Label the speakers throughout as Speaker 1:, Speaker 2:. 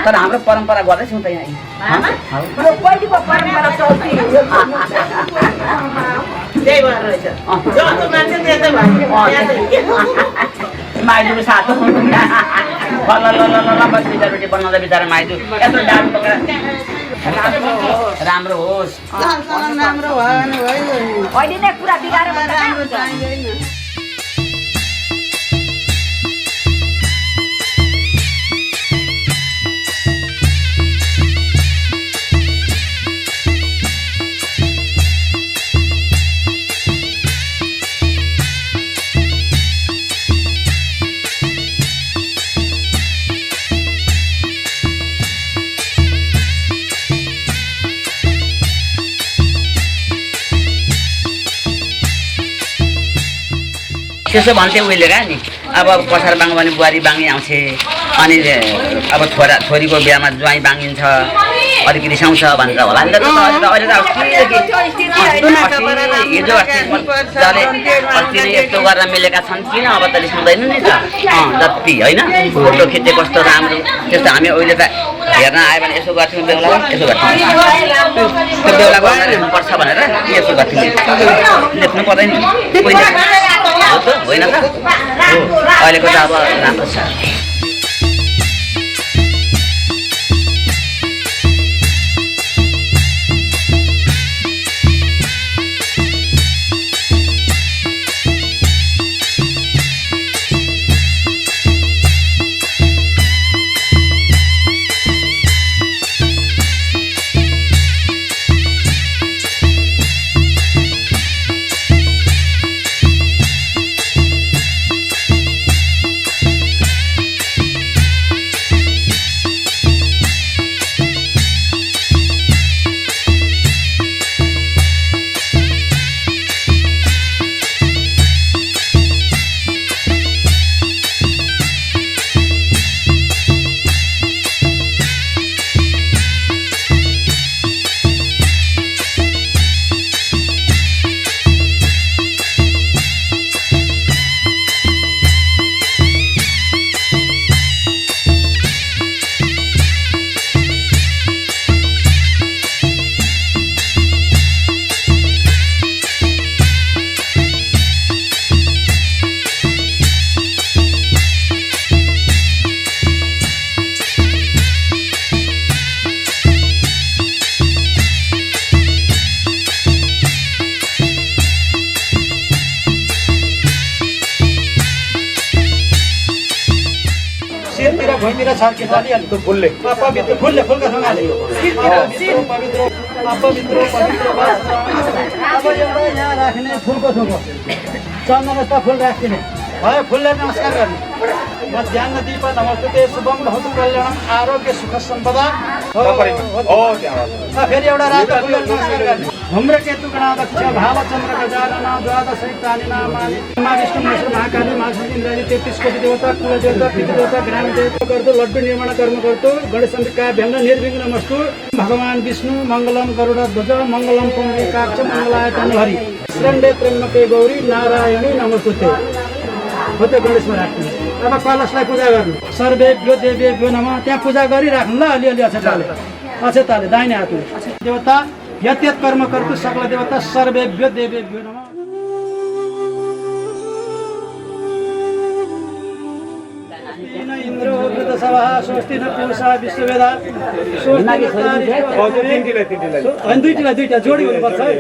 Speaker 1: तर हाम्रो परम्परा गर्दैछौँ त यहाँ
Speaker 2: पहिलेको परम्परा चल्ती
Speaker 3: त्यही भएर रहेछ जस्तो मान्छे त्यस्तै भयो
Speaker 1: माइजूको साथो ल बिचरा रोटी बनाउँदा बिचरा माइजू यत्रो डाल पकाएर राम्रो होस्
Speaker 3: राम्रो भयो भने भयो
Speaker 2: अहिले नै कुरा बिगारेर
Speaker 3: राम्रो चाहिँदैन
Speaker 1: त्यसो भन्थे उहिले क्या नि अब कसार बाङ्गो भने बुहारी बाङ्गी आउँछ अनि अब छोरीको बिहामा ज्वाइँ बाङ्गिन्छ अलिक रिसाउँछ भनेर होला नि त अहिले त हिजो अस्ति नै यस्तो गरेर मिलेका छन् किन अब त रिसाउँदैन नि त जति होइन फोटो खिचे कस्तो राम्रो त्यस्तो हामी अहिले त हेर्न आयो भने यसो गर्थ्यौँ बेहुला यसो गर्थ्यौँ त्यो बेहुला गरेर हेर्नुपर्छ भनेर यसो गर्थ्यौँ लेख्नु पर्दैन होइन त अहिलेको त अब राम्रो छ
Speaker 4: भुइँतिर छर्किन्छ अलिअलि फुलले पवित्र फुलका सँगले पवित्र अब एउटा यहाँ राख्ने फुलको थोको चन्दन जस्ता फुल राखिने भयो फुलले नमस्कार गर्ने म ध्यान दीप नमस्ते शुभम भवतु कल्याणम आरोग्य सुख सम्पदा फेरि एउटा रातो फुलले नमस्कार गर्ने धूम्रकेतु गणाध्यक्ष भावचन्द्र गजानन द्वादशैतानि नामानि विष्णु महेश्वर महाकाली महाशक्ति इन्द्राणी 33 कोटि देवता कुल देवता पितृ देवता ग्राम देवता गर्दो लड्डु निर्माण कर्म गर्दो गणेश अम्बिका भ्यम्न निर्विघ्न मस्तु भगवान विष्णु मङ्गलम गरुडध्वज मङ्गलम पुण्डरीकाक्ष मङ्गलाय तनहरि शरण्ये त्र्यम्बके गौरी नारायणी नमोस्तुते हो त्यो गणेशमा राख्नु अब कलशलाई पूजा गर्नु सर्वेभ्यो देवेभ्यो नमः त्यहाँ पूजा गरिराख्नु ल अलिअलि अक्षताले दाहिने हातले देवता यत कर्म कर्तु सकल देवता सर्वेभ्यो देवेभ्यो नमः इन्द्रो सभा स्वस्ति न पूषा विश्ववेदा दुईटा जोडी हुनुपर्छ है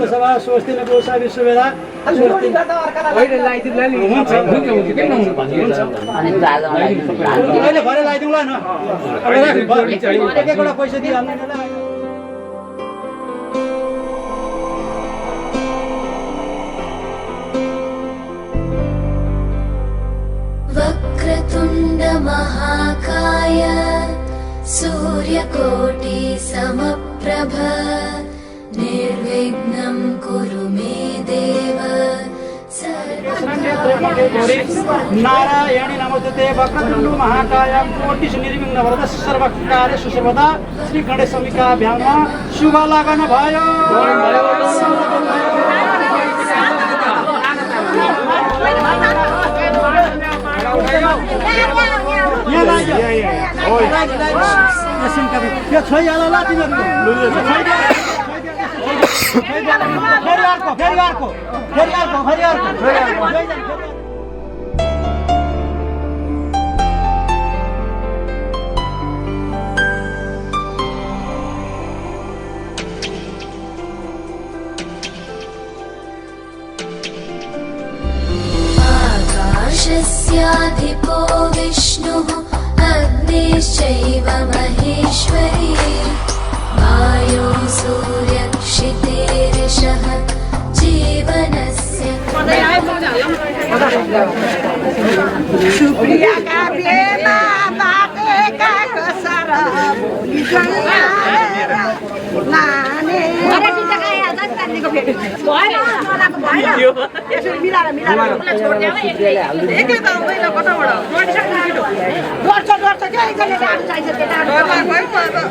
Speaker 4: सभा स्वस्ति न पूषा विश्ववेदा अहिले भरे लगाइदिउँला न एकवटा पैसा दिइहाल्नु
Speaker 5: वक्रतुण्ड महाकाय सूर्यकोटि समप्रभ निर्विघ्नं कुरु मे देव
Speaker 4: नारायणी नमोस्तुते वक्रतुण्ड महाकाय कोटि निर्विघ्न वरद सर्वकार्येषु सर्वदा श्री गणेश अम्बिका भ्याममा शुभ लागन भयो यहाँ लाग्यो यो छोइहाल ल तिमीहरू फेरि अर्को
Speaker 5: आकाशस्याधिपो विष्णुः अग्निश्चैव महेश्वरी वायो सूर्यक्षितेरिषः जीवनस्य
Speaker 2: सुप्रियाका बेला बाटेका कसर भोलि गएर लाने यसरी मिलाएर एक्लै त आउँदैन कताबाट गर्छ क्या एकजनाले डाँडो चाहिन्छ त्यो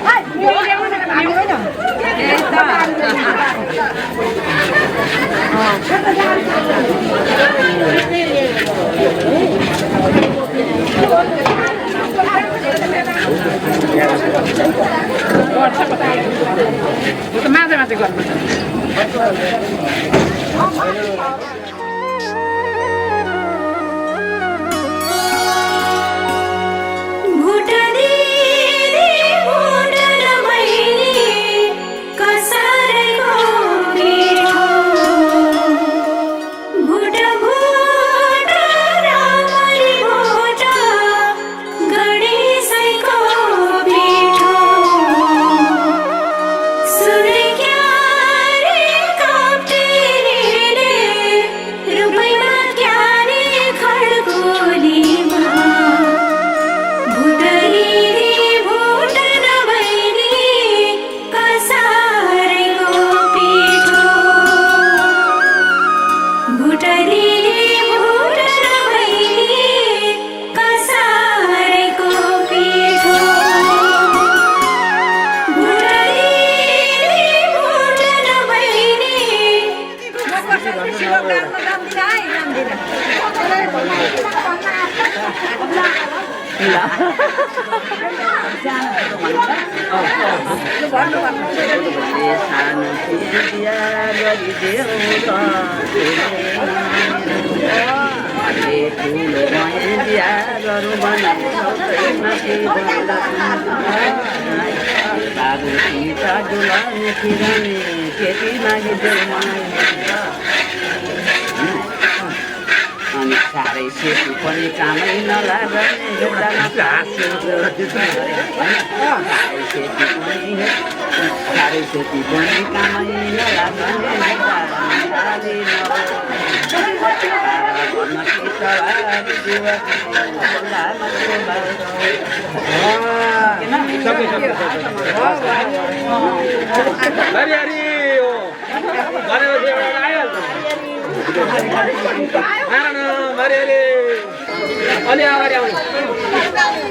Speaker 3: माथि माथि गर्नु
Speaker 1: अनि साह्रै सेतु पनि कामै नलाग्ने साह्रै सेतु पनि कामै
Speaker 3: अलि अगाडि आउनु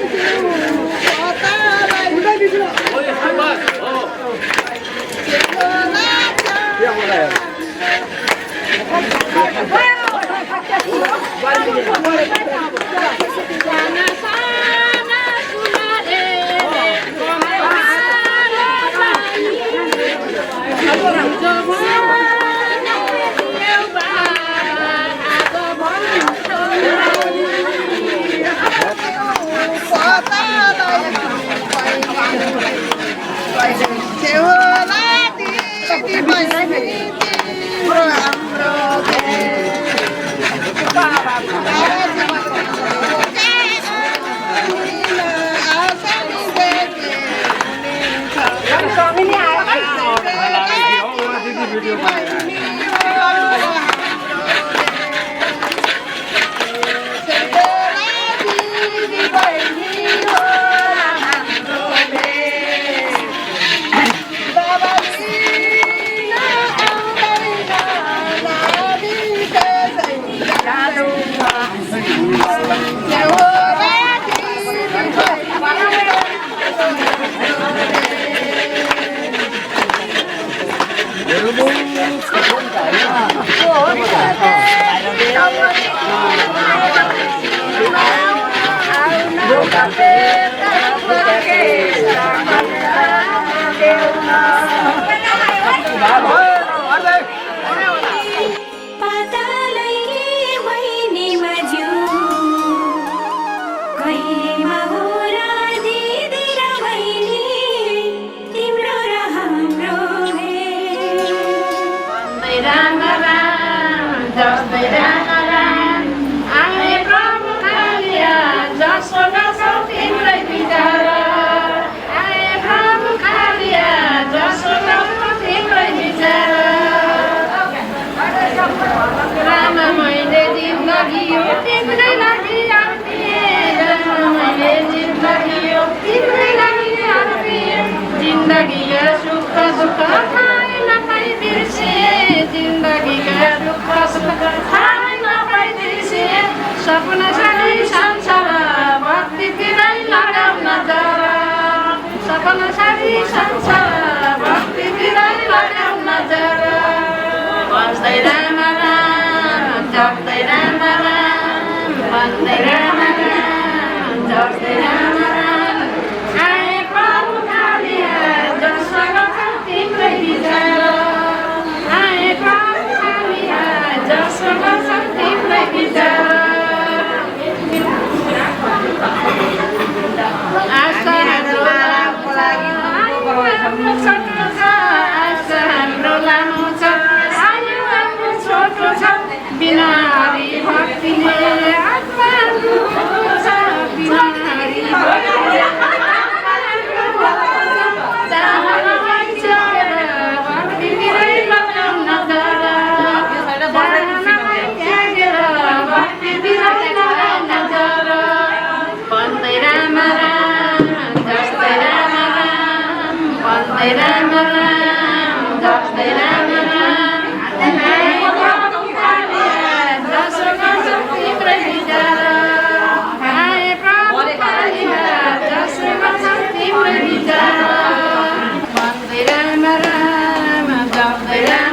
Speaker 5: पातालैले मैनीमा जिउ कहिलेमा हो र दिदी र बहिनी तिम्रो र हाम्रो
Speaker 2: जिंदगी का सुख दुख खाए न पाई बिर्से जिंदगी का दुख सुख खाए न पाई बिर्से सपना सारी संसार भक्ति तिरै लगाउन जरा सपना सारी संसार भक्ति तिरै लगाउन जरा बस्दै राम राम जप्दै राम राम बन्दै राम राम जप्दै राम राम आए प्रभु कालिया जससँग तिम्रै विचार आए प्रभु कालिया जससँग तिम्रै विचार आशा हाम्रो लामो छ आयु हाम्रो छोटो छ बिनारी भक्तिले आत्मा छ बिनारी भक्तिले राम राम जप्दै राम राम जससँग तिम्रै विचार आए प्रभु कालिया जससँग तिम्रै विचार बन्दै राम राम जप्दै राम